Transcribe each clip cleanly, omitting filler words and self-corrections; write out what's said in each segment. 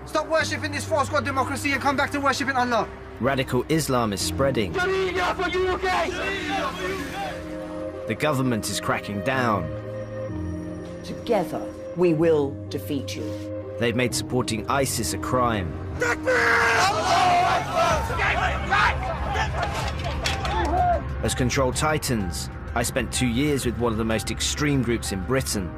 Stop worshipping this false god democracy and come back to worshipping Allah. Radical Islam is spreading. The government is cracking down. Together, we will defeat you. They've made supporting ISIS a crime. As Control Titans, I spent 2 years with one of the most extreme groups in Britain.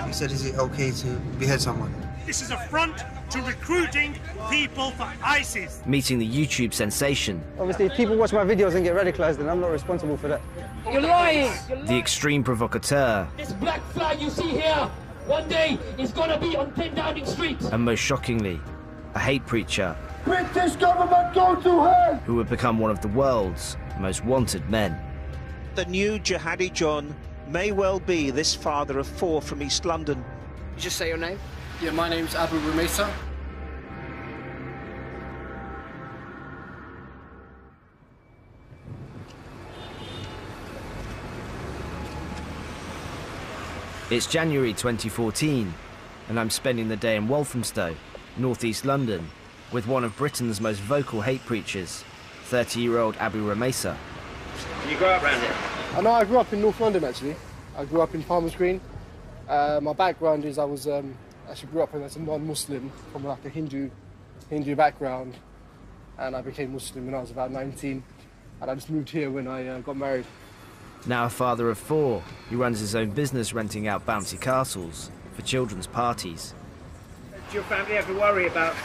He said, is it okay to behead someone? This is a front to recruiting people for ISIS. Meeting the YouTube sensation. Obviously, if people watch my videos and get radicalized, then I'm not responsible for that. You're lying! The extreme provocateur. This black flag you see here, one day is gonna be on 10 Downing Street. And most shockingly, a hate preacher. British government, go to hell! Who would become one of the world's most wanted men. The new Jihadi John may well be this father of 4 from East London. You just say your name? Yeah, my name's Abu Rumesa. It's January 2014, and I'm spending the day in Walthamstow, northeast London, with one of Britain's most vocal hate preachers, 30-year-old Abu Rumesa. You grew up around here? I know I grew up in North London, actually. I grew up in Farmers Green. My background is I actually grew up as a non-Muslim from like a Hindu background, and I became Muslim when I was about 19, and I just moved here when I got married. Now a father of 4, he runs his own business renting out bouncy castles for children's parties. Do your family ever worry about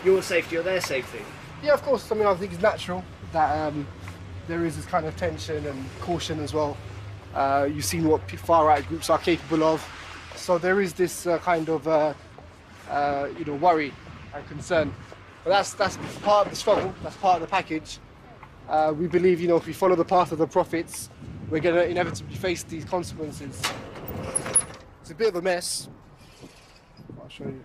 your safety or their safety? Yeah, of course. I mean, I think it's natural that there is this kind of tension and caution as well. You've seen what far-right groups are capable of. So there is this kind of, worry and concern. But that's part of the struggle, that's part of the package. We believe, if we follow the path of the prophets, we're going to inevitably face these consequences. It's a bit of a mess. I'll show you.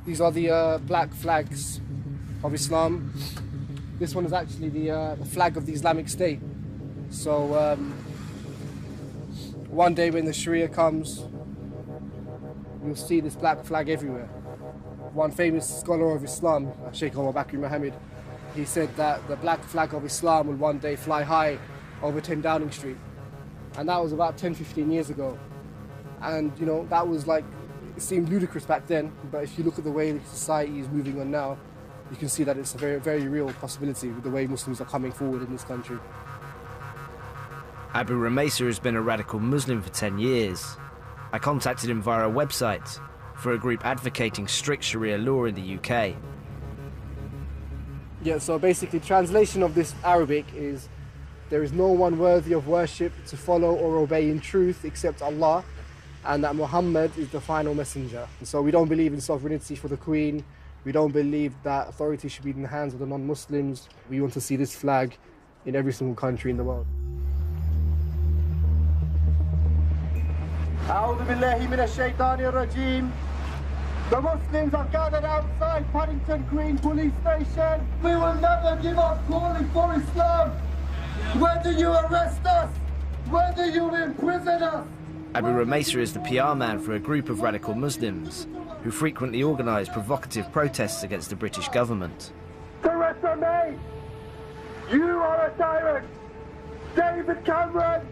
These are the black flags of Islam. This one is actually the flag of the Islamic State. So one day when the Sharia comes, you'll see this black flag everywhere. One famous scholar of Islam, Sheikh Omar Bakri Mohammed, he said that the black flag of Islam will one day fly high over 10 Downing Street. And that was about 10, 15 years ago. And, that was like, it seemed ludicrous back then, but if you look at the way society is moving on now, you can see that it's a very, very real possibility with the way Muslims are coming forward in this country. Abu Rumesa has been a radical Muslim for 10 years. I contacted him via a website for a group advocating strict Sharia law in the UK. Yeah, so basically, translation of this Arabic is, there is no one worthy of worship to follow or obey in truth except Allah, and that Muhammad is the final messenger. So we don't believe in sovereignty for the Queen. We don't believe that authority should be in the hands of the non-Muslims. We want to see this flag in every single country in the world. A'udhu billahi minash shaitanir rajim. The Muslims are gathered outside Paddington Green Police Station. We will never give up calling for Islam. Whether you arrest us, whether you imprison us. Abu Rumesa is the PR man for a group of radical Muslims who frequently organise provocative protests against the British government. Theresa May, you are a tyrant. David Cameron,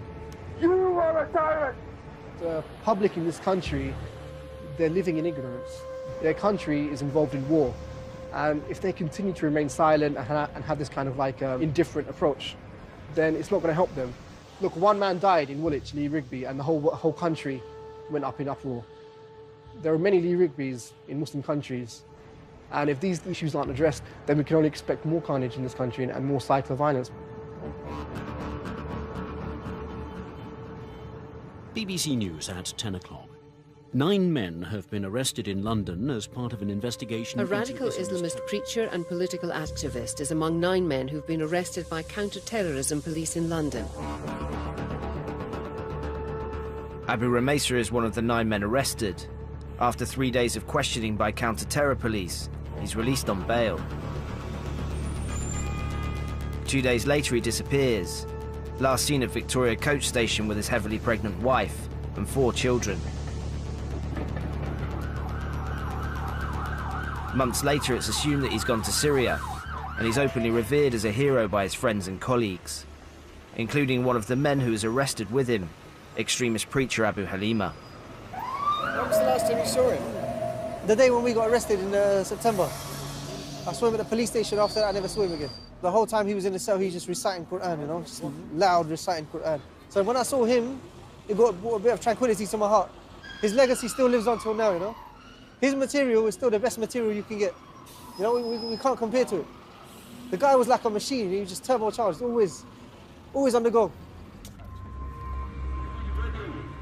you are a tyrant. The public in this country, they're living in ignorance. Their country is involved in war. And if they continue to remain silent and have this kind of like indifferent approach, then it's not going to help them. Look, one man died in Woolwich, Lee Rigby, and the whole country went up in uproar. There are many Lee Rigbys in Muslim countries, and if these issues aren't addressed, then we can only expect more carnage in this country and more cycle of violence. BBC News at 10 o'clock. 9 men have been arrested in London as part of an investigation. A radical Islamist preacher and political activist is among 9 men who've been arrested by counter-terrorism police in London. Abu Rumesa is one of the 9 men arrested. After 3 days of questioning by counter-terror police, he's released on bail. 2 days later, he disappears. Last seen at Victoria Coach Station with his heavily pregnant wife and 4 children. Months later, it's assumed that he's gone to Syria, and he's openly revered as a hero by his friends and colleagues, including one of the men who was arrested with him, extremist preacher Abu Halima. When was the last time you saw him? The day when we got arrested in September. I saw him at the police station. After that, I never saw him again. The whole time he was in the cell, he was just reciting Quran, you know, just loud reciting Quran. So when I saw him, it brought a bit of tranquility to my heart. His legacy still lives on till now, you know. His material is still the best material you can get. You know, we can't compare to it. The guy was like a machine. He was just turbocharged, always on the go.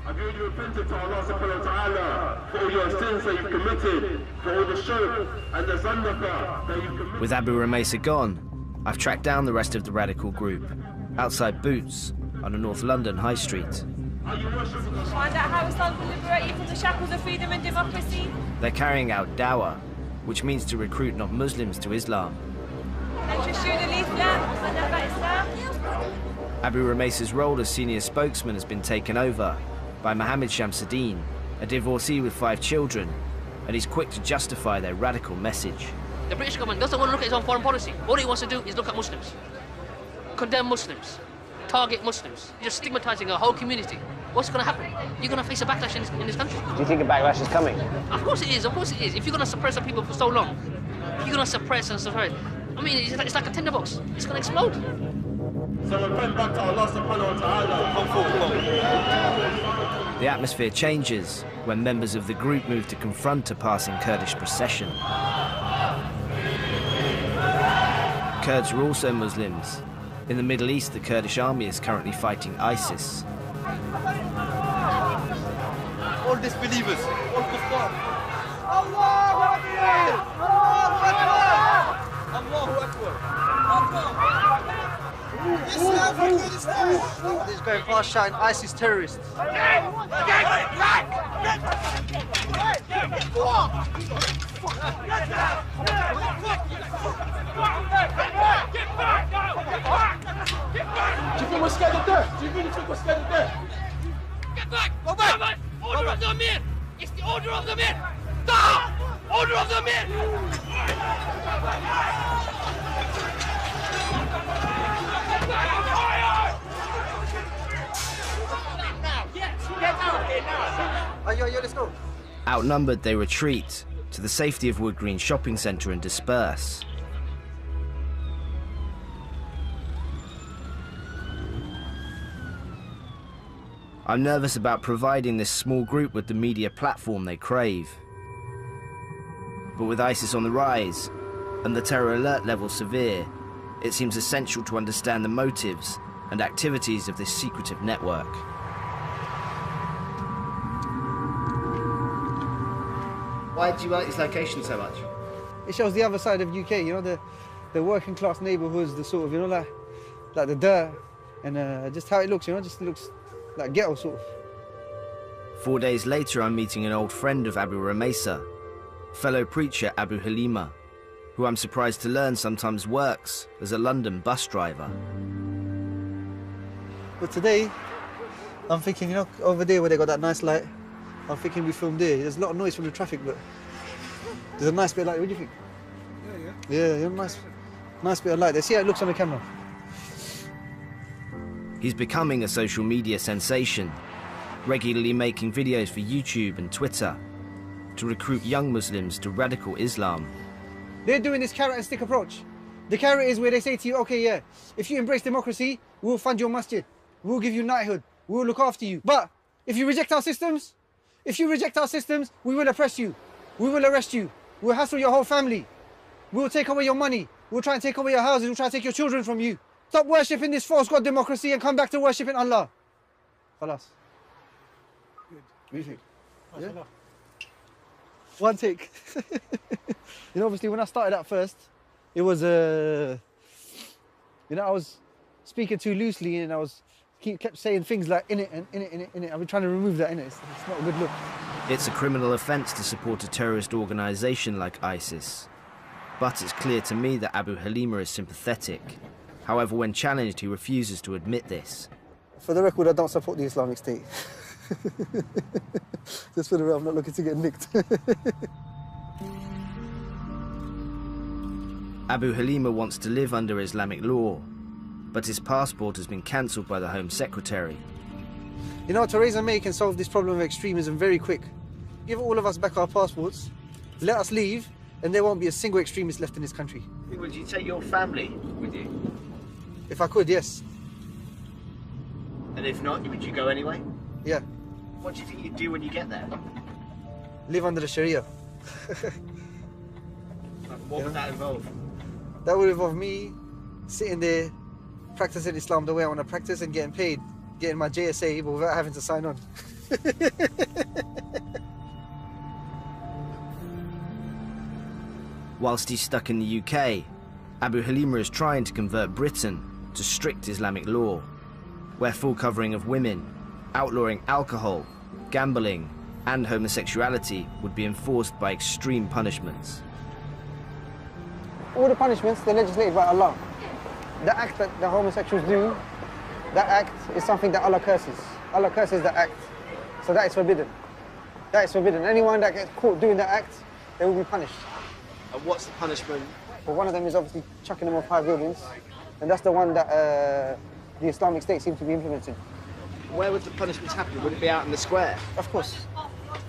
Have you repented to Allah subhanahu wa ta'ala for all your sins that you've committed, for all the shirk and the zandaka that you've committed? With Abu Rumaysa gone, I've tracked down the rest of the radical group, outside Boots, on a North London high street. Find out how Islam will liberate you from the shackles of freedom and democracy. They're carrying out dawah, which means to recruit non-Muslims to Islam. And to shoot the leaflet and about Islam. Abu Rumaysa's role as senior spokesman has been taken over by Mohammed Shamsuddin, a divorcee with 5 children, and he's quick to justify their radical message. The British government doesn't want to look at its own foreign policy. All it wants to do is look at Muslims, condemn Muslims, target Muslims. You're just stigmatizing a whole community. What's going to happen? You're going to face a backlash in this country. Do you think a backlash is coming? Of course it is, of course it is. If you're going to suppress people for so long, you're going to suppress and suppress. I mean, it's like a tinderbox. It's going to explode. So repent back to Allah subhanahu wa ta'ala. Come forward. The atmosphere changes when members of the group move to confront a passing Kurdish procession. Kurds are also Muslims. In the Middle East, the Kurdish army is currently fighting ISIS. All disbelievers, all kuffar. Allahu Akbar! Allahu Akbar! He's going past shouting ISIS terrorists. Do you think we're scared of death? Do you really think we're scared of death? Get back! Go back! Order of the Amir! It's the order of the Amir! Stop! Order of the Amir! Let's go. Outnumbered, they retreat to the safety of Wood Green Shopping Centre and disperse. I'm nervous about providing this small group with the media platform they crave. But with ISIS on the rise and the terror alert level severe, it seems essential to understand the motives and activities of this secretive network. Why do you like this location so much? It shows the other side of UK, you know, the working class neighbourhoods, the sort of, you know, like the dirt, and just how it looks, you know, just looks like ghetto sort of. 4 days later, I'm meeting an old friend of Abu Rumaysa, fellow preacher Abu Halima, who I'm surprised to learn sometimes works as a London bus driver. But today, I'm thinking, you know, over there where they got that nice light, I'm thinking we filmed there. There's a lot of noise from the traffic, but there's a nice bit of light. What do you think? Yeah, nice bit of light. Let's see how it looks on the camera. He's becoming a social media sensation, regularly making videos for YouTube and Twitter to recruit young Muslims to radical Islam. They're doing this carrot and stick approach. The carrot is where they say to you, okay, yeah, if you embrace democracy, we'll fund your masjid, we'll give you knighthood, we'll look after you. But if you reject our systems, we will oppress you, we will arrest you, we'll hassle your whole family, we'll take away your money, we'll try and take away your houses, we'll try and take your children from you. Stop worshipping this false god democracy and come back to worshipping Allah. Khalas. Good. What do you think? Yeah? One take. You know, obviously when I started at first, it was, you know, I was speaking too loosely and I was kept saying things like in it. I've been trying to remove that, innit? It's not a good look. It's a criminal offence to support a terrorist organisation like ISIS. But it's clear to me that Abu Halima is sympathetic. However, when challenged, he refuses to admit this. For the record, I don't support the Islamic State. Just for the record, I'm not looking to get nicked. Abu Halima wants to live under Islamic law, but his passport has been cancelled by the Home Secretary. You know, Theresa May can solve this problem of extremism very quick. Give all of us back our passports, let us leave, and there won't be a single extremist left in this country. Would you take your family with you? If I could, yes. And if not, would you go anyway? Yeah. What do you think you'd do when you get there? Live under the Sharia. What would that involve? That would involve me sitting there, practicing Islam the way I want to practice and getting paid, getting my JSA, but without having to sign on. Whilst he's stuck in the UK, Abu Halima is trying to convert Britain to strict Islamic law, where full covering of women, outlawing alcohol, gambling, and homosexuality would be enforced by extreme punishments. All the punishments, they're legislated by Allah. The act that the homosexuals do, that act is something that Allah curses. Allah curses the act. So that is forbidden. That is forbidden. Anyone that gets caught doing that act, they will be punished. And what's the punishment? Well, one of them is obviously chucking them off high buildings, and that's the one that the Islamic State seems to be implementing. Where would the punishments happen? Would it be out in the square? Of course,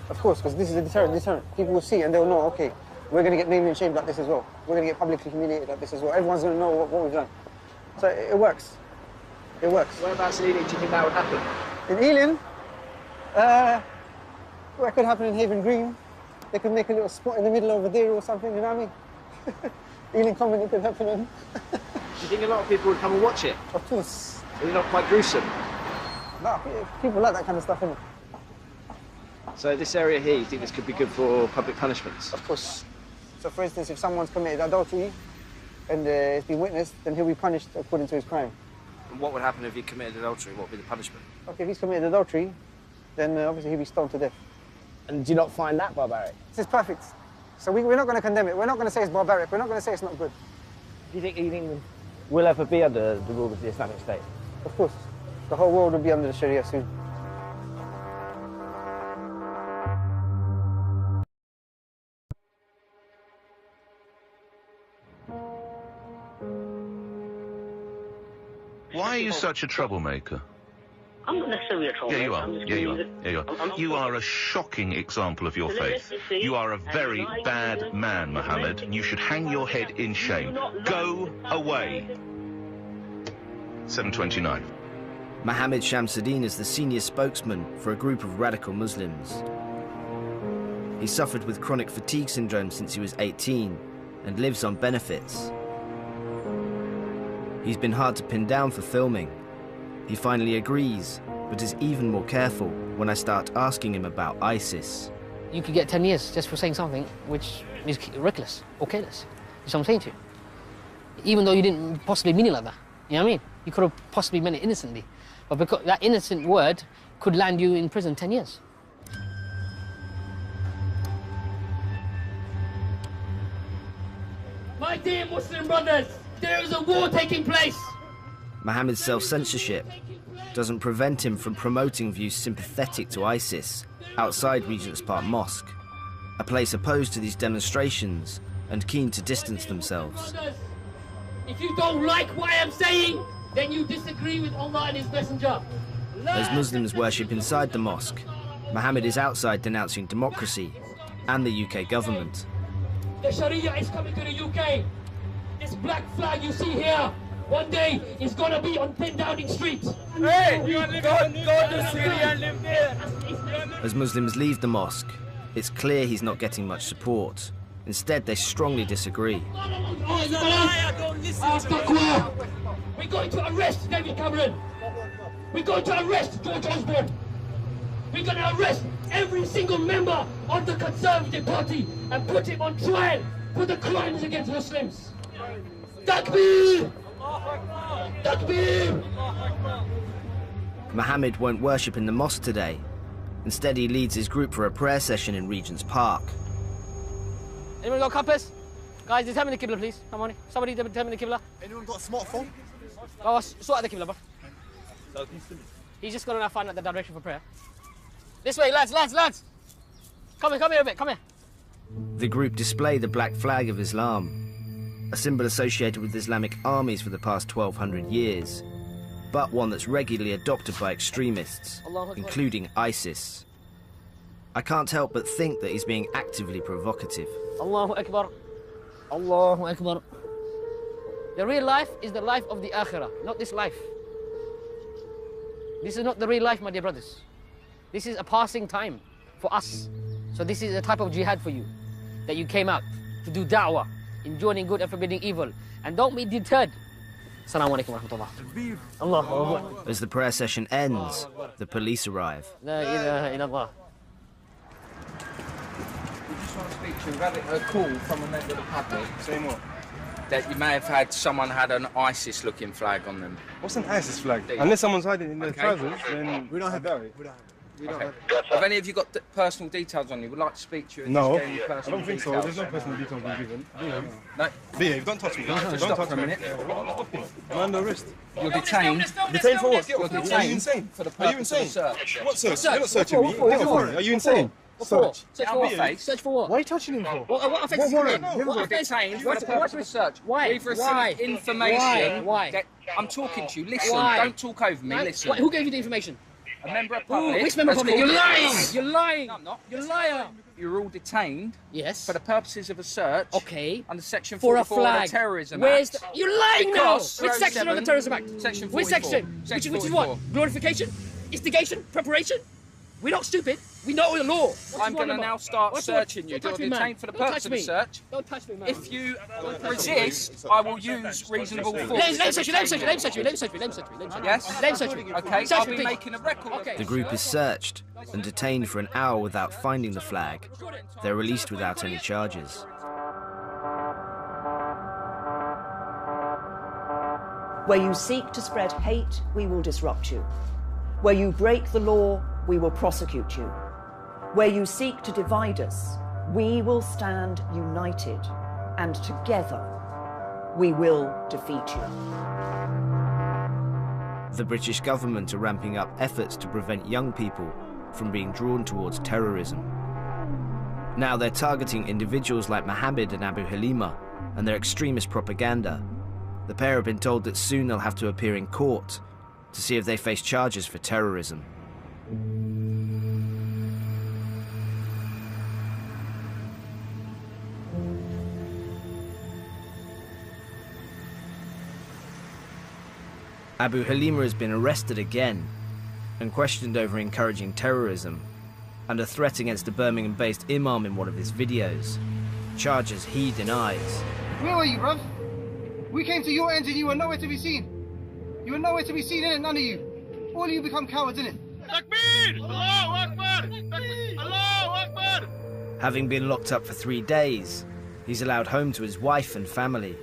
because this is a deterrent. People will see and they'll know, okay, we're going to get named and shamed like this as well. We're going to get publicly humiliated like this as well. Everyone's going to know what we've done. So it works. It works. Whereabouts in Ealing do you think that would happen? In Ealing? Well, it could happen in Haven Green. They could make a little spot in the middle over there or something, you know what I mean? Ealing Common, it could happen in. Do you think a lot of people would come and watch it? Of course. Is it not quite gruesome? No, people like that kind of stuff, innit? So this area here, you think this could be good for public punishments? Of course. So for instance, if someone's committed adultery and it's been witnessed, then he'll be punished according to his crime. And what would happen if he committed adultery? What would be the punishment? Okay, if he's committed adultery, then obviously he'll be stoned to death. And do you not find that barbaric? This is perfect. So we're not going to condemn it. We're not going to say it's barbaric. We're not going to say it's not good. Do you think Ealing will ever be under the rule of the Islamic State? Of course. The whole world will be under the Sharia soon. Why are you such a troublemaker? I'm not necessarily a troublemaker. Yeah, you are. Yeah, you are. Yeah, you are. You are a shocking example of your faith. You are a very bad man, Mohammed, and you should hang your head in shame. Go away. 7:29. Mohammed Shamsuddin is the senior spokesman for a group of radical Muslims. He suffered with chronic fatigue syndrome since he was 18 and lives on benefits. He's been hard to pin down for filming. He finally agrees, but is even more careful when I start asking him about ISIS. You could get 10 years just for saying something which is reckless or careless. That's what I'm saying to you. Even though you didn't possibly mean it like that. You know what I mean? You could have possibly meant it innocently. But because that innocent word could land you in prison 10 years. My dear Muslim brothers, there is a war taking place. Mohammed's self-censorship doesn't prevent him from promoting views sympathetic to ISIS outside Regent's Park Mosque, a place opposed to these demonstrations and keen to distance themselves. If you don't like what I am saying, then you disagree with Allah and His Messenger. As Muslims worship inside the mosque, Mohammed is outside denouncing democracy and the UK government. The Sharia is coming to the UK. This black flag you see here, one day is gonna be on 10 Downing Street. Hey, you go to Syria and live there. As Muslims leave the mosque, it's clear he's not getting much support. Instead, they strongly disagree. We're going to arrest David Cameron. We're going to arrest George Osborne. We're going to arrest every single member of the Conservative Party and put him on trial for the crimes against Muslims. Takbir! Takbir! Mohammed won't worship in the mosque today. Instead, he leads his group for a prayer session in Regent's Park. Anyone got a compass? Guys, determine the Qibla, please. Come on. Somebody determine the Qibla. Anyone got a smartphone? Oh, sort out the Qibla, bro. He's just gonna now find out the direction for prayer. This way, lads. Come here a bit, come here. The group display the black flag of Islam. a symbol associated with Islamic armies for the past 1200 years, but one that's regularly adopted by extremists, including ISIS. I can't help but think that he's being actively provocative. Allahu Akbar. Allahu Akbar. The real life is the life of the Akhirah, not this life. This is not the real life, my dear brothers. This is a passing time for us. So this is a type of jihad for you, that you came out to do da'wah, in joining good and forbidding evil. And don't be deterred. Assalamu alaikum wa rahmatullah. Allahu Akbar. As the prayer session ends, the police arrive. La ilaha illallah. We just want to speak to you. We've had a call from a member of the public saying what? That you may have had someone had an ISIS-looking flag on them. What's an ISIS flag? Unless someone's hiding in their trousers, then we don't have that. Have any of you got personal details on you? We'd like to speak to you. No, I don't think so. There's no personal details being given. No. Behave, don't touch me. Don't touch for a minute. I'm under arrest. You're detained. Detained for what? You're detained. Are you insane? For the Are you purpose of insane? a search. What search? You're not searching me. Are you insane? Search. Search for what? Search for what? Why are you touching him for? What offence is it? You're detained for the purpose of a search. Why? We've received information. Why? That I'm talking to you. Listen. Why? Don't talk over me. Listen. Who gave you the information? A member of public. Which member of public? You're lying! Yes. You're lying! No, I'm not. You're a liar! You're all detained. Yes. For the purposes of a search. Okay. Under Section For a 44 of flag. the Terrorism Where's Act. the... You're lying now! Which section of the Terrorism Act? Section 44. Which section? Which is what? Glorification? Instigation? Preparation? We're not stupid. We know the law. I'm going to now start searching you. You're detained for the purpose of the search. Don't touch me, man. If you resist, I will use reasonable force. Let him search you. Yes? Let him search you. Okay, I'll be making a record. The group is searched and detained for an hour without finding the flag. They're released without any charges. Where you seek to spread hate, we will disrupt you. Where you break the law, we will prosecute you. Where you seek to divide us, we will stand united, and together we will defeat you. The British government are ramping up efforts to prevent young people from being drawn towards terrorism. Now they're targeting individuals like Mohammed and Abu Halima and their extremist propaganda. The pair have been told that soon they'll have to appear in court to see if they face charges for terrorism. Abu Halima has been arrested again and questioned over encouraging terrorism and a threat against a Birmingham-based imam in one of his videos. Charges he denies. Where were you, bruv? We came to your end and you were nowhere to be seen. You were nowhere to be seen, innit? None of you. All of you become cowards, innit? Takbir! Allahu Akbar! Allahu Akbar! Having been locked up for 3 days, he's allowed home to his wife and family.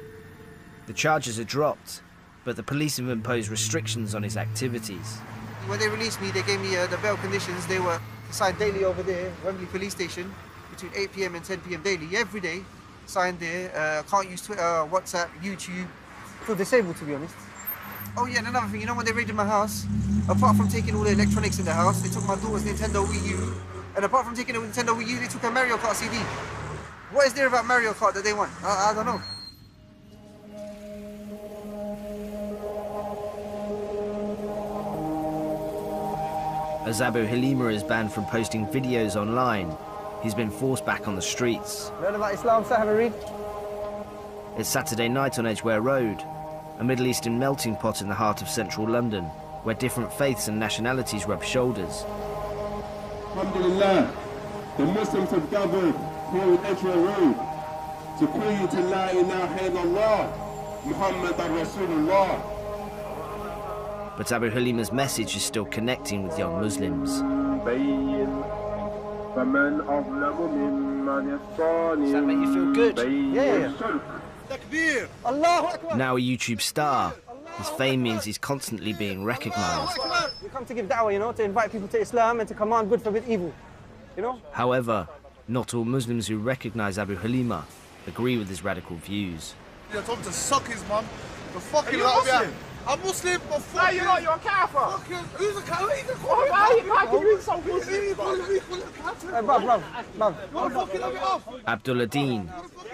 The charges are dropped, but the police have imposed restrictions on his activities. When they released me, they gave me the bail conditions. They were signed daily over there, Wembley Police Station, between 8 p.m. and 10 p.m. daily, every day. Signed there. Can't use Twitter, WhatsApp, YouTube. Feel disabled, to be honest. Oh yeah, and another thing, you know when they raided my house, apart from taking all the electronics in the house, they took my daughter's Nintendo Wii U, and apart from taking the Nintendo Wii U, they took a Mario Kart CD. What is there about Mario Kart that they want? I don't know. As Abu Halima is banned from posting videos online, he's been forced back on the streets. Learn about Islam, sir, have a read. It's Saturday night on Edgware Road, a Middle Eastern melting pot in the heart of central London, where different faiths and nationalities rub shoulders. Alhamdulillah, the Muslims have gathered here in Edgware Road to call you to La ilaha illallah, Muhammadan Rasulullah. But Abu Halima's message is still connecting with young Muslims. Does that make you feel good? Yeah. Now a YouTube star, his fame means he's constantly being recognised. We come to give da'wah, you know, to invite people to Islam and to command good, forbid evil, you know? However, not all Muslims who recognise Abu Halima agree with his radical views. I told him to suck his mum. The fucking lot of I'm Muslim, but fuck No, you're not, you're a kafir. Who's a kafir? How can you insult Muslims? Abdullah Deen,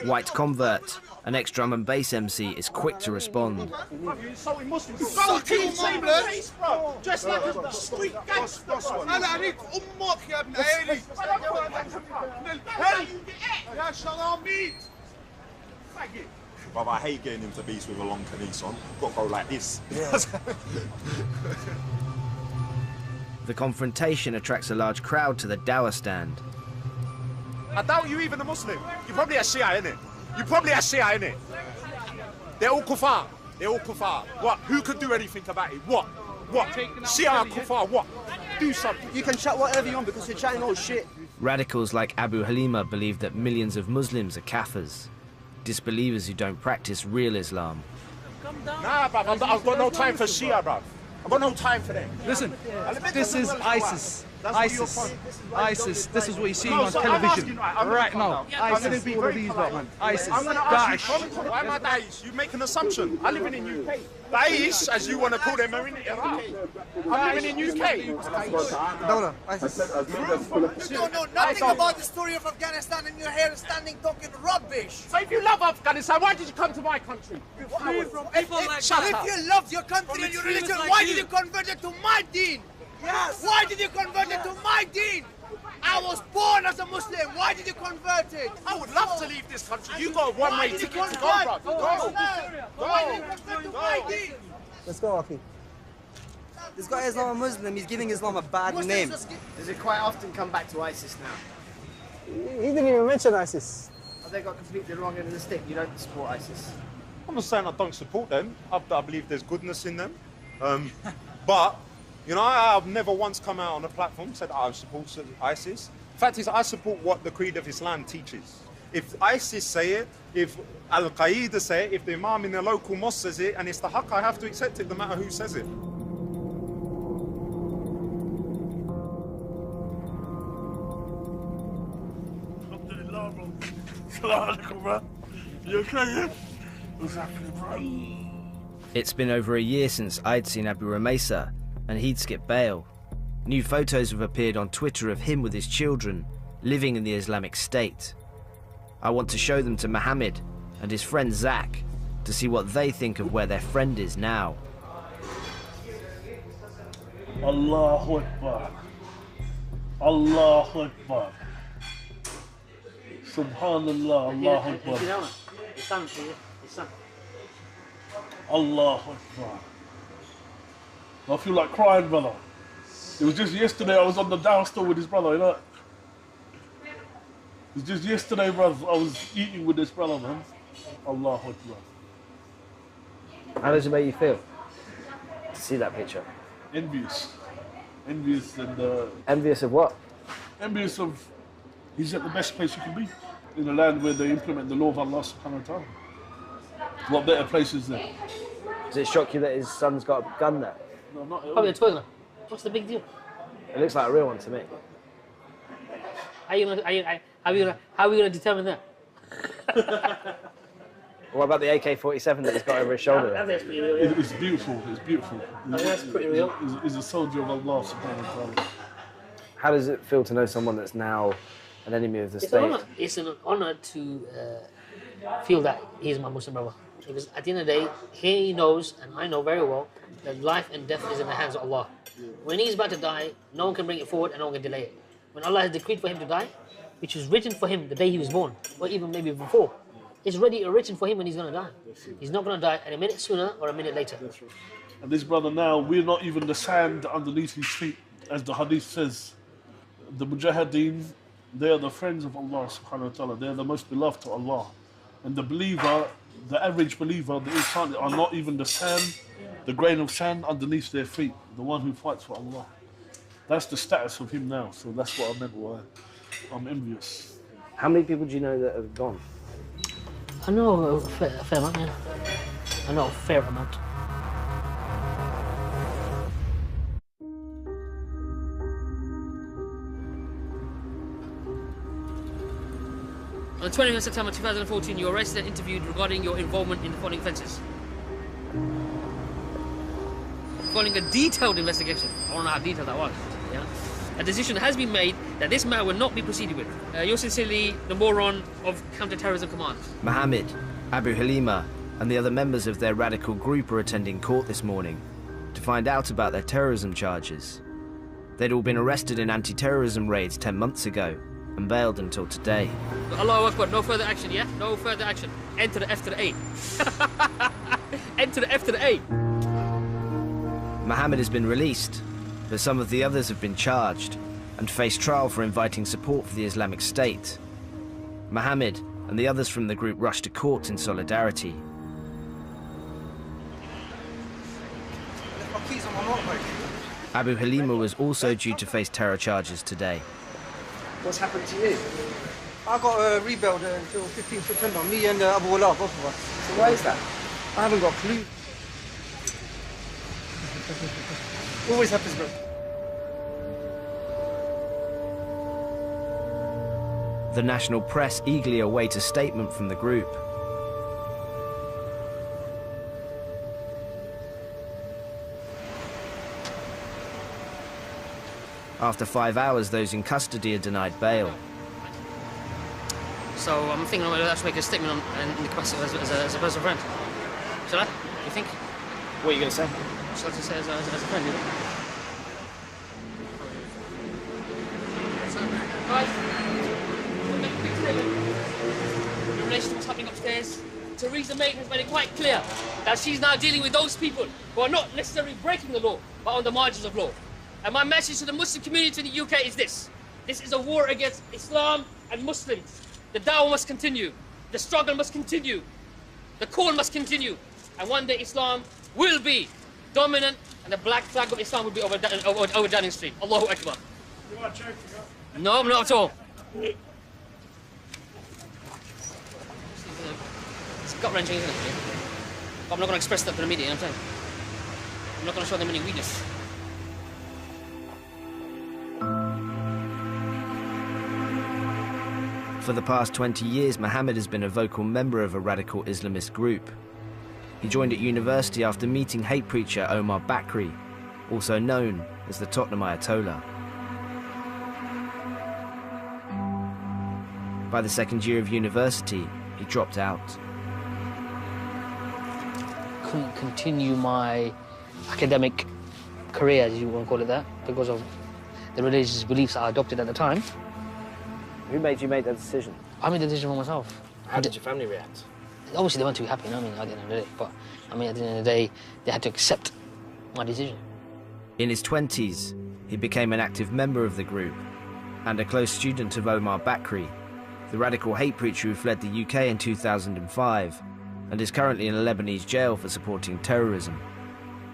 white convert, an ex-drum and bass MC, is quick to respond. You're insulting Muslims. You go and kill same race, bro. Just like a street gangster. أنا عليك أمك يا ابن عيلي. يا شراميط. Brother, I hate getting into beats with a long camise on. Got to go like this. The confrontation attracts a large crowd to the dawah stand. I doubt you even a Muslim. You're probably a Shia, innit? You're probably a Shia, innit? They're all kuffar. They're all kuffar. What? Who could do anything about it? What? What? Shia kuffar, what? Do something. You can chat whatever you want because you're chatting all shit. Radicals like Abu Halima believe that millions of Muslims are kafirs, disbelievers who don't practice real Islam. Nah, bruv, I've got no time for Shia, bruv. I've got no time for them. Listen, this is ISIS. ISIS. This is what you're seeing on television right now. ISIS. All of these, man. ISIS. I'm going to ask you, why am I Daesh? You make an assumption. I live in the UK. Daesh, as you want to call them, are in Iraq. I'm living in UK. No, ISIS. You don't know nothing about the story of Afghanistan and you're here standing talking rubbish. So if you love Afghanistan, why did you come to my country? If you love your country and your religion, why did you convert it to my deen? Yes. Why did you convert it to my deen? I was born as a Muslim. Why did you convert it? I would love to leave this country. You got a one-way ticket to go, bro. Go. Why did you convert to my deen? Let's go, Aki. This guy is not a Muslim. He's giving Islam a bad name. Does it quite often come back to ISIS now? He didn't even mention ISIS. Have they got completely wrong end of the stick? You don't support ISIS? I'm not saying I don't support them. I believe there's goodness in them. But, you know, I've never once come out on a platform and said I support ISIS. Fact is, I support what the creed of Islam teaches. If ISIS say it, if Al-Qaeda say it, if the Imam in the local mosque says it, and it's the haqq, I have to accept it no matter who says it. You okay? What's happening, bro? It's been over a year since I'd seen Abu Rumeysa, and he'd skipped bail. New photos have appeared on Twitter of him with his children, living in the Islamic State. I want to show them to Mohammed and his friend Zach to see what they think of where their friend is now. Allahu Akbar. Allahu Akbar. Subhanallah, Allahu Akbar. Allahu Akbar. I feel like crying, brother. It was just yesterday I was on the down store with his brother, you know? It was just yesterday, brother, I was eating with this brother, man. Allahu Akbar. How does it make you feel to see that picture? Envious. Envious and... Envious of what? Envious of... He's at the best place you can be. In a land where they implement the law of Allah subhanahu wa ta'ala. What better place is there? Does it shock you that his son's got a gun there? No, not at all. Probably a toilet. What's the big deal? It looks like a real one to me. How are we gonna determine that? What about the AK-47 that he's got over his shoulder? That's pretty real. Yeah. It's beautiful. It's beautiful. That's pretty real. He's a soldier of Allah subhanahu wa ta'ala. How does it feel to know someone that's now an enemy of the state? It's an honor to feel that he's my Muslim brother. Because at the end of the day, he knows, and I know very well, that life and death is in the hands of Allah. When he's about to die, no one can bring it forward and no one can delay it. When Allah has decreed for him to die, which was written for him the day he was born, or even maybe before, it's already written for him when he's going to die. He's not going to die a minute sooner or a minute later. And this brother now, we're not even the sand underneath his feet, as the hadith says. The mujahideen, they are the friends of Allah subhanahu wa ta'ala. They are the most beloved to Allah. And the believer, the average believer, the insan, are not even the sand, the grain of sand underneath their feet. The one who fights for Allah. That's the status of him now. So that's what I meant by I'm envious. How many people do you know that have gone? I know a fair amount, yeah. I know a fair amount. On the 20th of September 2014, you were arrested and interviewed regarding your involvement in the following offences. following a detailed investigation. I don't know how detailed that was. Yeah, a decision has been made that this matter will not be proceeded with. Yours sincerely, the moron of counter-terrorism command. Mohammed, Abu Halima, and the other members of their radical group are attending court this morning to find out about their terrorism charges. They'd all been arrested in anti-terrorism raids 10 months ago and bailed until today. Allahu Akbar, no further action, yeah? No further action. Enter the F to the A. Enter the F to the A. Mohammed has been released, but some of the others have been charged and face trial for inviting support for the Islamic State. Mohammed and the others from the group rushed to court in solidarity. Abu Halima was also due to face terror charges today. What's happened to you? I got rebailed until 15th September, me and Abu Wallah, both of us. So why is that? I haven't got a clue. Always happens, bro. The national press eagerly await a statement from the group. After 5 hours, those in custody are denied bail. So I'm thinking I'm going to have to make a statement in the capacity as a personal friend. Shall I? You think? What are you going to say? Shall I just say as a friend? You know? Guys, we'll make a quick statement in relation to what's happening upstairs. Theresa May has made it quite clear that she's now dealing with those people who are not necessarily breaking the law, but on the margins of law. And my message to the Muslim community in the UK is this. This is a war against Islam and Muslims. The dawah must continue. The struggle must continue. The call must continue. And one day Islam will be dominant and the black flag of Islam will be over Downing Street. Allahu Akbar. You are joking, huh? No, I'm not at all. It's gut-wrenching, isn't it? But I'm not going to express that to the media, you know what I'm saying? I'm not going to show them any weakness. For the past 20 years, Mohammed has been a vocal member of a radical Islamist group. He joined at university after meeting hate preacher Omar Bakri, also known as the Tottenham Ayatollah. By the second year of university, he dropped out. Couldn't continue my academic career, as you want to call it that, because of the religious beliefs I adopted at the time. Who made you make that decision? I made the decision for myself. How did your family react? Obviously, they weren't too happy, you know what I mean, at the end of the day. But, I mean, at the end of the day, they had to accept my decision. In his 20s, he became an active member of the group and a close student of Omar Bakri, the radical hate preacher who fled the UK in 2005 and is currently in a Lebanese jail for supporting terrorism.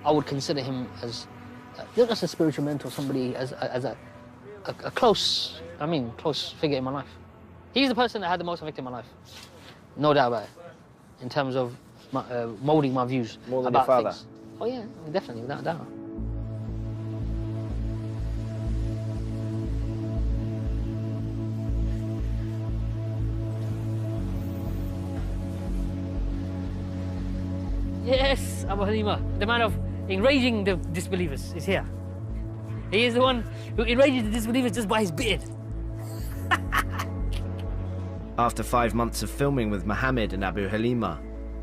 I would consider him as, not just a spiritual mentor, somebody as a close, close figure in my life. He's the person that had the most effect in my life. No doubt about it. In terms of moulding my views More than about your father? things. Oh yeah, definitely, without a doubt. Yes, Abu Halima, the man of enraging the disbelievers, is here. He is the one who enrages the disbelievers just by his beard. After 5 months of filming with Mohammed and Abu Halima,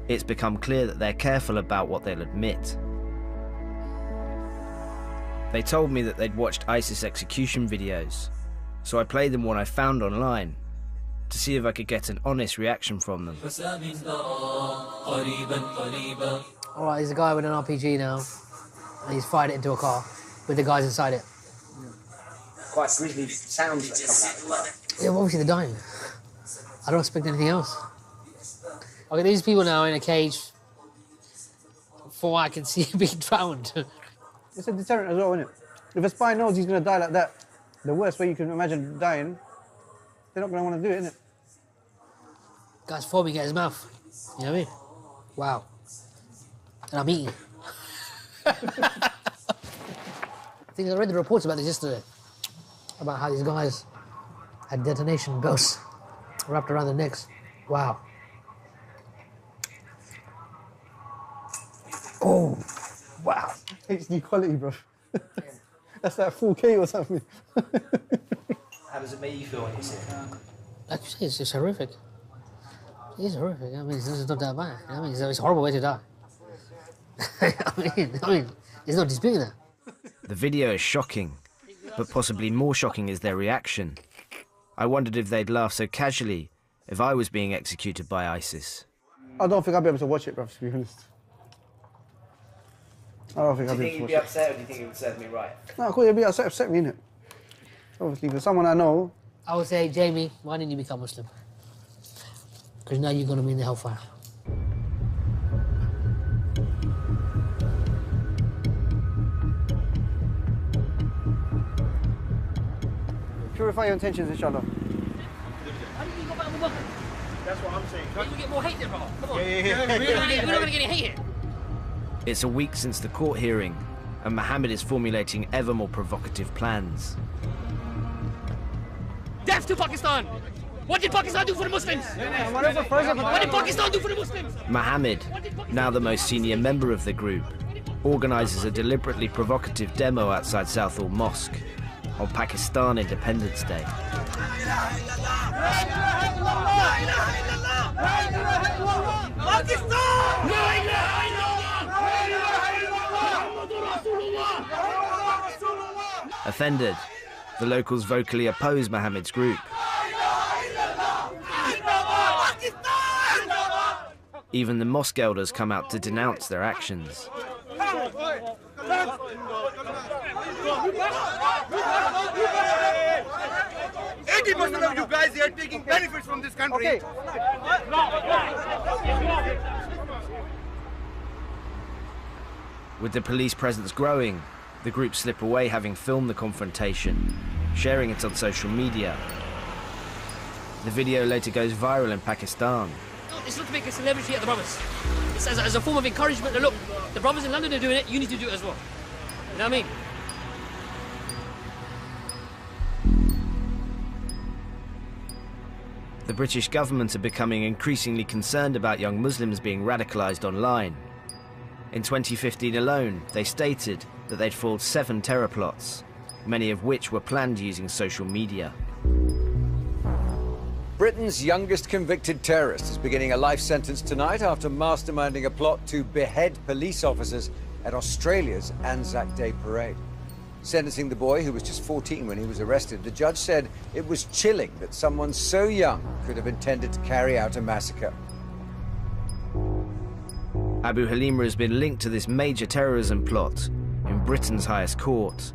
it's become clear that they're careful about what they'll admit. They told me that they'd watched ISIS execution videos, so I played them what I found online to see if I could get an honest reaction from them. All right, there's a guy with an RPG now, and he's fired it into a car with the guys inside it. Quite grisly sounds that come out of that. Yeah, well, obviously they're dying. I don't expect anything else. Okay, these people now in a cage, for what I can see, being drowned. It's a deterrent as well, isn't it? If a spy knows he's going to die like that, the worst way you can imagine dying, they're not going to want to do it, innit? Guy's foaming at his mouth. You know what I mean? Wow. And I'm eating. I think I read the reports about this yesterday, about how these guys had detonation belts wrapped around their necks. Wow. Oh, wow. HD quality, bro. That's like 4K or something. How does it make you feel when you see it? Like you say, it's just horrific. It's horrific. I mean, it's not that bad. I mean, it's a horrible way to die. I mean, there's no disputing that. The video is shocking, but possibly more shocking is their reaction. I wondered if they'd laugh so casually if I was being executed by ISIS. I don't think I'd be able to watch it, bro, to be honest. I don't think I'd be able to watch it. Do you think you'd be upset, or do you think it would serve me right? No, of course, it'd be upset me, innit? Obviously, for someone I know. I would say, Jamie, why didn't you become Muslim? Because now you're going to be in the hellfire. Purify your intentions, inshallah. How did you go back with Muhammad? That's what I'm saying. You get more hate there, bro. Come on. Yeah. We're not going to get any hate here. It's a week since the court hearing, and Mohammed is formulating ever more provocative plans. Death to Pakistan! What did Pakistan do for the Muslims? What did Pakistan do for the Muslims? Mohammed, now the most senior member of the group, organises a deliberately provocative demo outside Southall Mosque on Pakistan Independence Day. Offended, the locals vocally oppose Mohammed's group. Even the mosque elders come out to denounce their actions. 80% of you guys here taking benefits from this country. With the police presence growing, the group slip away, having filmed the confrontation, sharing it on social media. The video later goes viral in Pakistan. It's not to make a celebrity at the brothers. It's as a form of encouragement. Look, the brothers in London are doing it, you need to do it as well. You know what I mean? The British government are becoming increasingly concerned about young Muslims being radicalised online. In 2015 alone, they stated that they'd foiled 7 terror plots, many of which were planned using social media. Britain's youngest convicted terrorist is beginning a life sentence tonight after masterminding a plot to behead police officers at Australia's Anzac Day parade. Sentencing the boy, who was just 14 when he was arrested, the judge said it was chilling that someone so young could have intended to carry out a massacre. Abu Halima has been linked to this major terrorism plot in Britain's highest court.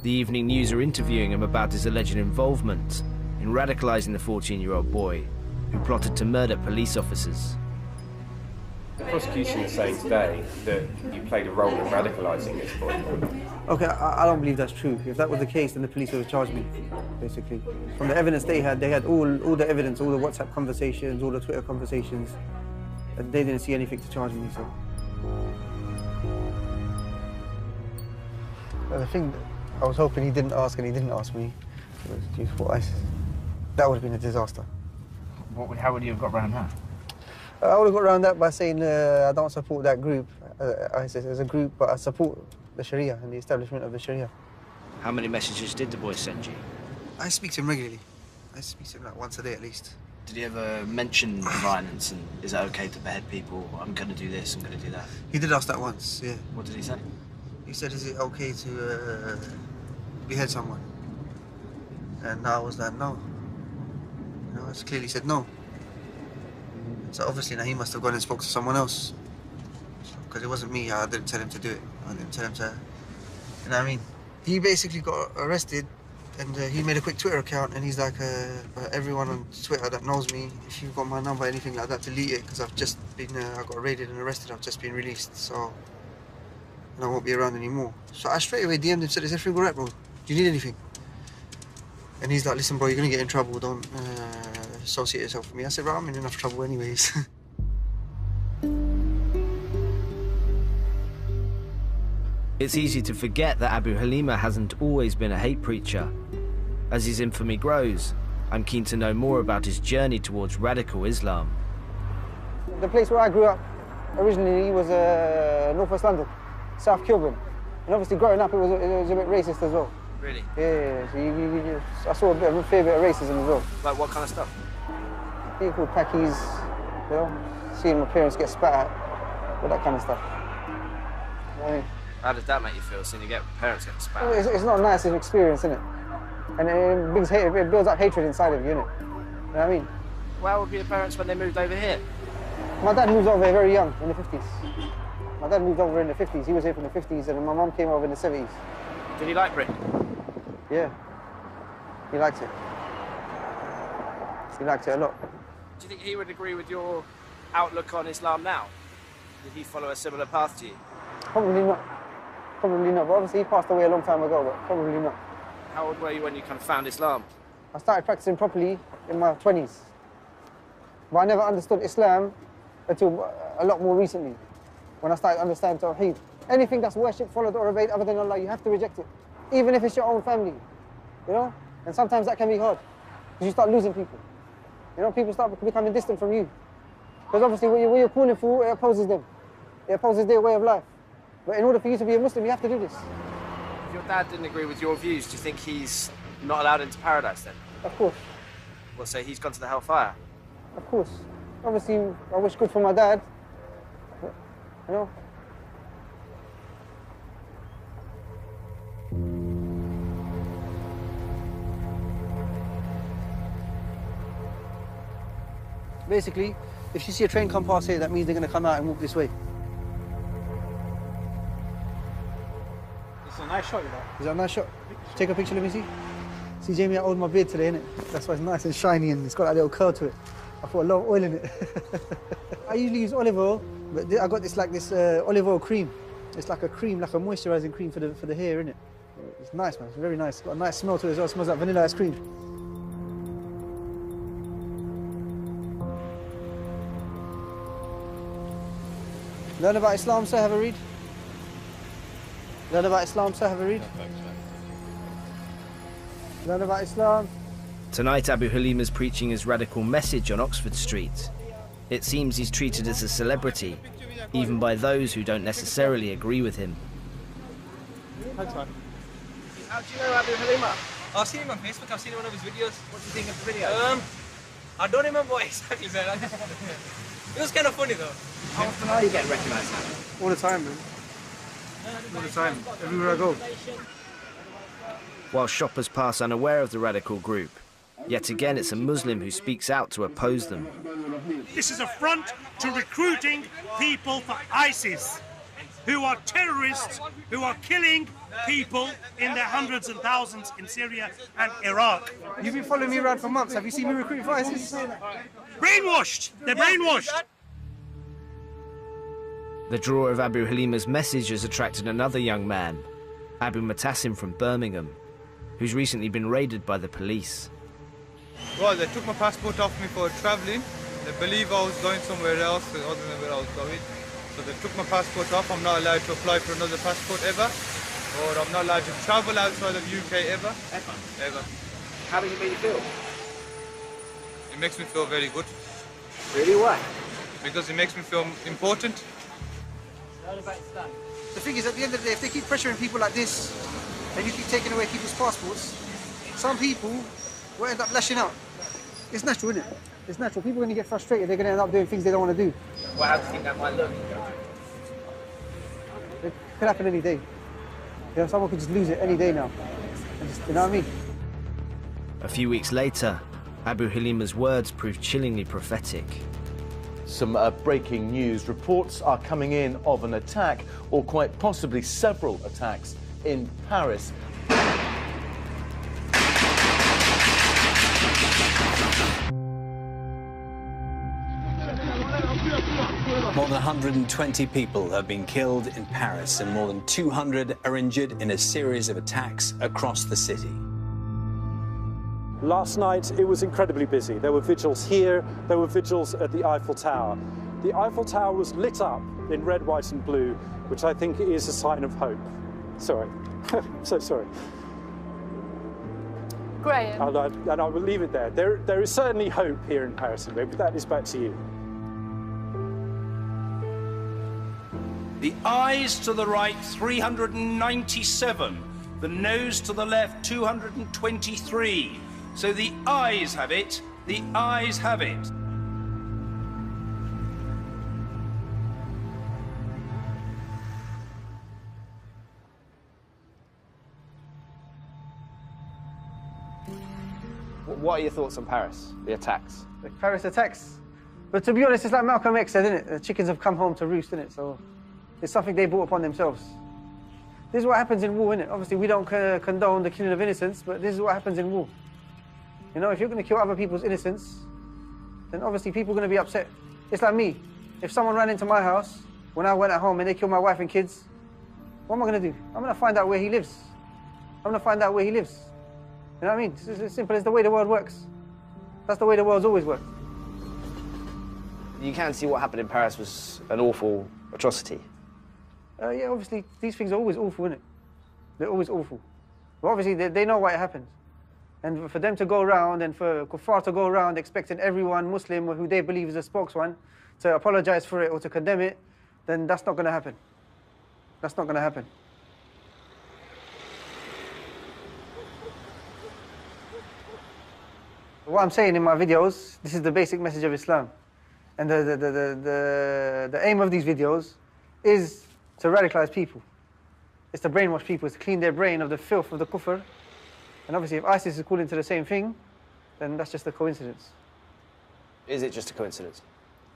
The Evening News are interviewing him about his alleged involvement in radicalising the 14-year-old boy who plotted to murder police officers. The prosecution is saying today that you played a role in radicalising this boy. Okay, I don't believe that's true. If that was the case, then the police would have charged me, basically. From the evidence they had all the evidence, all the WhatsApp conversations, all the Twitter conversations, and they didn't see anything to charge me, so. But the thing I was hoping he didn't ask, and he didn't ask me, was due to ISIS. That would have been a disaster. How would you have got around that? I would have got around that by saying I don't support that group, ISIS as a group, but I support the Sharia and the establishment of the Sharia. How many messages did the boy send you? I speak to him regularly. I speak to him like once a day at least. Did he ever mention violence and is that okay to behead people? I'm going to do this, I'm going to do that. He did ask that once, yeah. What did he say? He said, is it okay to behead someone? And I was like, no. You know, I clearly said no. So obviously now he must have gone and spoke to someone else. Because it wasn't me, I didn't tell him to do it. I didn't tell him to, you know what I mean? He basically got arrested and he made a quick Twitter account and he's like, everyone on Twitter that knows me, if you've got my number, anything like that, delete it because I've just been, I got raided and arrested, I've just been released, so and I won't be around anymore. So I straight away DM'd him, said, is everything all right, bro? Do you need anything? And he's like, listen, bro, you're gonna get in trouble, don't associate yourself with me. I said, right, I'm in enough trouble anyways. It's easy to forget that Abu Halima hasn't always been a hate preacher. As his infamy grows, I'm keen to know more about his journey towards radical Islam. The place where I grew up originally was North West London, South Kilburn. And obviously growing up, it was a bit racist as well. Really? Yeah, so I saw a fair bit of racism as well. Like what kind of stuff? Being called packies, you know, seeing my parents get spat at, all that kind of stuff. You know what I mean? How does that make you feel, seeing your parents get spat? Well, it's not nice as an experience, isn't it? And it builds up hatred inside of you, innit? You know what I mean? Where would be your parents when they moved over here? My dad moved over here very young, in the 50s. My dad moved over in the 50s. He was here from the 50s, and my mum came over in the 70s. Did he like Britain? Yeah. He liked it. He liked it a lot. Do you think he would agree with your outlook on Islam now? Did he follow a similar path to you? Probably not. Probably not. But obviously he passed away a long time ago, but probably not. How old were you when you kind of found Islam? I started practicing properly in my 20s. But I never understood Islam until a lot more recently, when I started understanding Tawheed. Anything that's worshipped, followed, or obeyed other than Allah, you have to reject it. Even if it's your own family, you know? And sometimes that can be hard, because you start losing people. You know, people start becoming distant from you. Because obviously what you're calling for, it opposes them. It opposes their way of life. But in order for you to be a Muslim, you have to do this. If your dad didn't agree with your views, do you think he's not allowed into paradise then? Of course. Well, so he's gone to the hellfire? Of course. Obviously, I wish good for my dad, but, you know. Basically, if you see a train come past here, that means they're going to come out and walk this way. It's a nice shot, you know. Is that a nice shot? Take a picture, let me see. See, Jamie, I oiled my beard today, innit? That's why it's nice and shiny and it's got that little curl to it. I put a lot of oil in it. I usually use olive oil, but I got this olive oil cream. It's like a cream, like a moisturising cream for the hair, innit? It's nice, man. It's very nice. It's got a nice smell to it as well. It smells like vanilla ice cream. Learn about Islam, sir, have a read. Learn about Islam, sir, have a read. Learn about Islam. Tonight, Abu Halima's preaching his radical message on Oxford Street. It seems he's treated as a celebrity, even by those who don't necessarily agree with him. How do you know Abu Halima? I've seen him on Facebook, I've seen one of his videos. What do you think of the video? I don't remember what exactly said. It was kind of funny though. How often are you getting recognised now? All the time, man. All the time, everywhere I go. While shoppers pass unaware of the radical group, yet again it's a Muslim who speaks out to oppose them. This is a front to recruiting people for ISIS, who are terrorists, who are killing people in their hundreds and thousands in Syria and Iraq. You've been following me around for months. Have you seen me recruiting for ISIS? Brainwashed! They're brainwashed! The draw of Abu Halima's message has attracted another young man, Abu Mutassim from Birmingham, who's recently been raided by the police. Well, they took my passport off me for travelling. They believe I was going somewhere else other than where I was going. So they took my passport off. I'm not allowed to apply for another passport ever. Or I'm not allowed to travel outside of UK ever. Ever. How does it make you feel? It makes me feel very good. Really? Why? Because it makes me feel important. The thing is, at the end of the day, if they keep pressuring people like this, and you keep taking away people's passports, some people will end up lashing out. It's natural, isn't it? It's natural. People are going to get frustrated. They're going to end up doing things they don't want to do. Well, how do you think that might look? It could happen any day. You know, someone could just lose it any day now. And just, you know what I mean? A few weeks later, Abu Halima's words proved chillingly prophetic. Some breaking news. Reports are coming in of an attack, or quite possibly several attacks, in Paris. More than 120 people have been killed in Paris and more than 200 are injured in a series of attacks across the city. Last night, it was incredibly busy. There were vigils here, there were vigils at the Eiffel Tower. The Eiffel Tower was lit up in red, white and blue, which I think is a sign of hope. Sorry, so sorry. Graham. And I will leave it there. There is certainly hope here in Paris, but that is back to you. The eyes to the right, 397. The nose to the left, 223. So the eyes have it. The eyes have it. What are your thoughts on Paris, the attacks? The Paris attacks. But to be honest, it's like Malcolm X said, isn't it? The chickens have come home to roost, isn't it? So it's something they brought upon themselves. This is what happens in war, innit? Obviously, we don't condone the killing of innocents, but this is what happens in war. You know, if you're going to kill other people's innocence, then obviously people are going to be upset. It's like me. If someone ran into my house when I went at home and they killed my wife and kids, what am I going to do? I'm going to find out where he lives. I'm going to find out where he lives. You know what I mean? It's as simple as the way the world works. That's the way the world's always worked. You can see what happened in Paris was an awful atrocity. Yeah, obviously, these things are always awful, innit? They're always awful. But obviously, they know why it happened. And for them to go around and for Kuffar to go around expecting everyone Muslim or who they believe is a spokesman to apologize for it or to condemn it, then that's not going to happen. That's not going to happen. What I'm saying in my videos, this is the basic message of Islam. And the aim of these videos is to radicalize people. It's to brainwash people, it's to clean their brain of the filth of the kufr. And obviously if ISIS is calling to the same thing, then that's just a coincidence. Is it just a coincidence?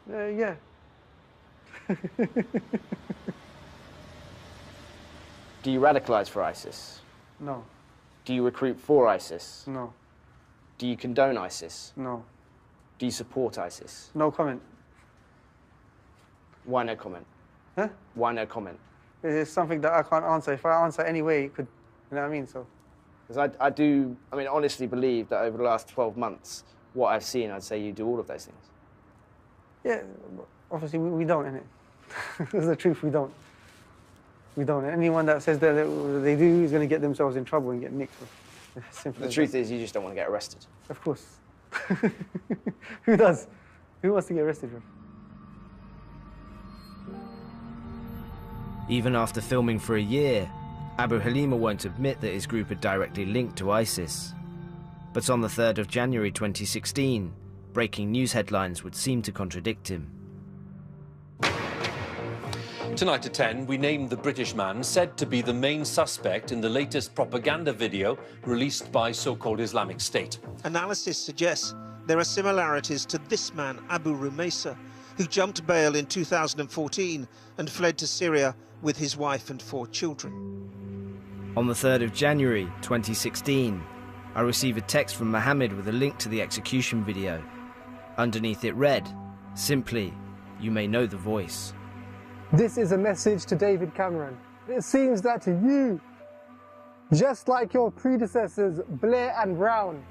Yeah. Do you radicalize for ISIS? No. Do you recruit for ISIS? No. Do you condone ISIS? No. Do you support ISIS? No comment. Why no comment? Huh? Why no comment? It's something that I can't answer. If I answer anyway, it could, you know what I mean? So. Because I honestly believe that over the last 12 months, what I've seen, I'd say you do all of those things. Yeah, obviously we don't, innit? That's the truth, we don't. We don't. Anyone that says that they do is going to get themselves in trouble and get nicked. The truth is you just don't want to get arrested. Of course. Who does? Who wants to get arrested? Even after filming for a year, Abu Halima won't admit that his group are directly linked to ISIS. But on the 3rd of January 2016, breaking news headlines would seem to contradict him. Tonight at 10, we named the British man said to be the main suspect in the latest propaganda video released by so-called Islamic State. Analysis suggests there are similarities to this man, Abu Rumaysa, who jumped bail in 2014 and fled to Syria with his wife and 4 children. On the 3rd of January 2016, I received a text from Mohammed with a link to the execution video. Underneath it read, simply, "You may know the voice." This is a message to David Cameron. It seems that you, just like your predecessors Blair and Brown,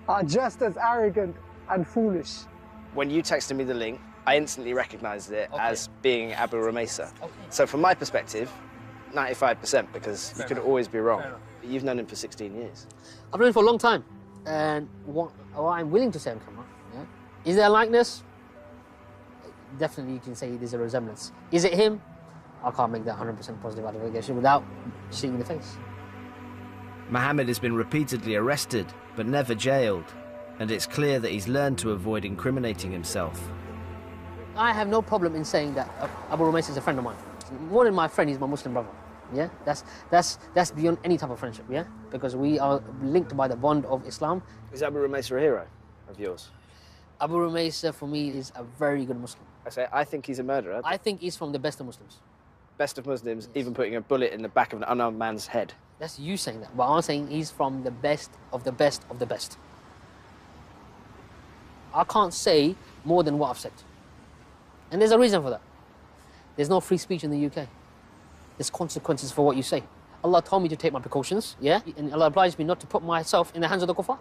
are just as arrogant and foolish. When you texted me the link, I instantly recognised it as being Abu Rumaysa. So from my perspective, 95%, because you could always be wrong. But you've known him for 16 years. I've known him for a long time. And what I'm willing to say on camera, yeah? Is there a likeness? Definitely you can say there's a resemblance. Is it him? I can't make that 100% positive identification without seeing the face. Mohammed has been repeatedly arrested, but never jailed. And it's clear that he's learned to avoid incriminating himself. I have no problem in saying that Abu Rumaysa is a friend of mine. More than my friend, he's my Muslim brother. Yeah, that's beyond any type of friendship. Yeah, because we are linked by the bond of Islam. Is Abu Rumaysa a hero of yours? Abu Rumaysa for me is a very good Muslim. I think he's a murderer. I think he's from the best of Muslims. Best of Muslims, yes. Even putting a bullet in the back of an unarmed man's head. That's you saying that, but I'm saying he's from the best of the best of the best. I can't say more than what I've said. And there's a reason for that. There's no free speech in the UK. There's consequences for what you say. Allah told me to take my precautions, yeah? And Allah obliged me not to put myself in the hands of the kuffar.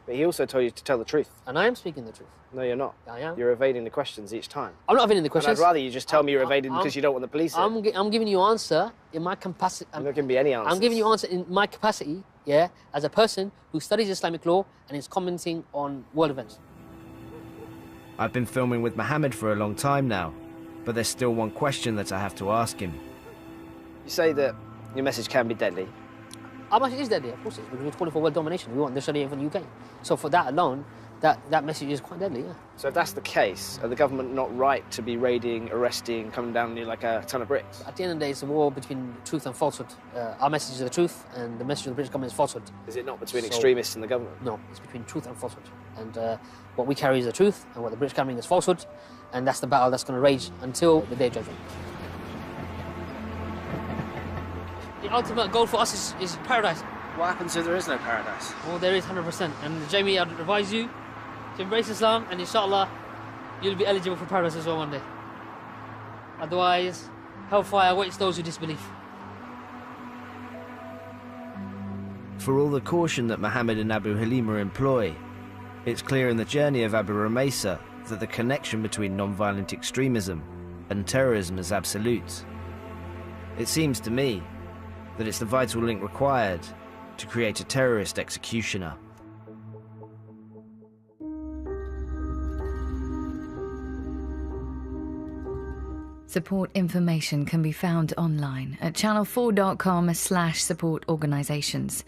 But he also told you to tell the truth. And I am speaking the truth. No, you're not. I am. You're evading the questions each time. I'm not evading the questions. And I'd rather you just tell me you're evading because you don't want the police in. I'm giving you an answer in my capacity. You're not giving me any answers. I'm giving you an answer in my capacity, yeah, as a person who studies Islamic law and is commenting on world events. I've been filming with Mohammed for a long time now, But there's still one question that I have to ask him. You say that your message can be deadly. Our message is deadly, of course it is, because we're calling for world domination. We want the Sharia for the UK. So for that alone, that message is quite deadly, yeah. So if that's the case, are the government not right to be raiding, arresting, coming down on you like a ton of bricks? At the end of the day, it's a war between truth and falsehood. Our message is the truth, and the message of the British government is falsehood. Is it not between extremists and the government? No, it's between truth and falsehood. And what we carry is the truth, and what the British government is falsehood, and that's the battle that's going to rage until the day of judgment. The ultimate goal for us is paradise. What happens if there is no paradise? Well, there is 100%. And Jamie, I'd advise you to embrace Islam, and inshallah, you'll be eligible for paradise as well one day. Otherwise, hellfire awaits those who disbelieve. For all the caution that Mohammed and Abu Halima employ, it's clear in the journey of Abu Rumaysa that the connection between non-violent extremism and terrorism is absolute. It seems to me that it's the vital link required to create a terrorist executioner. Support information can be found online at channel4.com/support organisations.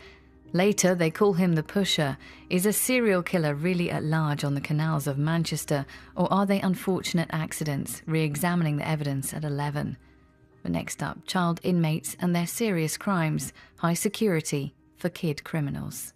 Later, they call him the Pusher. Is a serial killer really at large on the canals of Manchester, or are they unfortunate accidents? Re-examining the evidence at 11. But next up, child inmates and their serious crimes, high security for kid criminals.